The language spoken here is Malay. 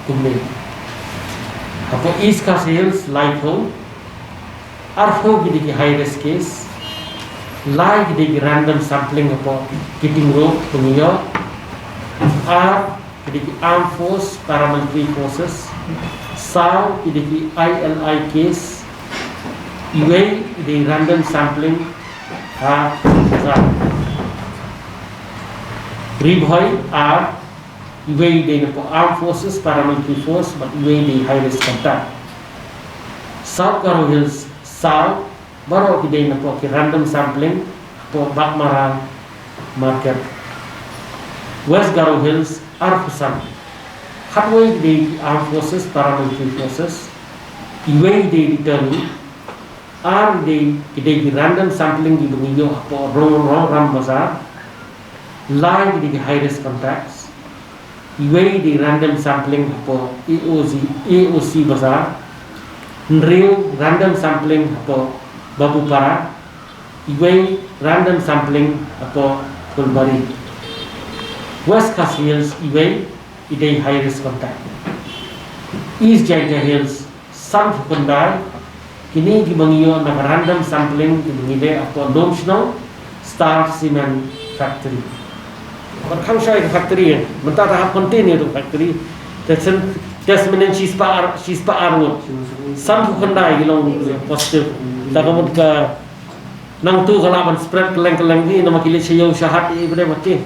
kumne apo East Coast Hills light home arfo gidi high risk case like the random sampling apo kitting road punya are the armed force paramilitary forces sao the ILI case iway the random sampling are Ribhoy are iway the armed forces paramilitary force but iway the high risk contact South Garo Hills sao baru kita nak buat random sampling untuk Bakmarang market. West Garo Hills Arfusan. Halfway the armed forces, paramilitary forces, iway the returning, are the kita random sampling di bengiyo apa rong ram bazar, live the high risk contacts, iway the random sampling apa AOC bazar, real random sampling apa Babu Para, iway random sampling atau Kulbari. West Coast Hills iway idai high risk contact. East Jaga Hills San Fukundai kini dibangiyo na random sampling dibangide atau Domsnow Star Cement Factory. Berkang saya factory mentah tahap continue tu factory. Desmenen Shispa Arwood San Fukundai gilong positif. Tak kamu ke nang tu kalau man spread keleng-keleng ni nama kilit siyo syahat ibadah mati.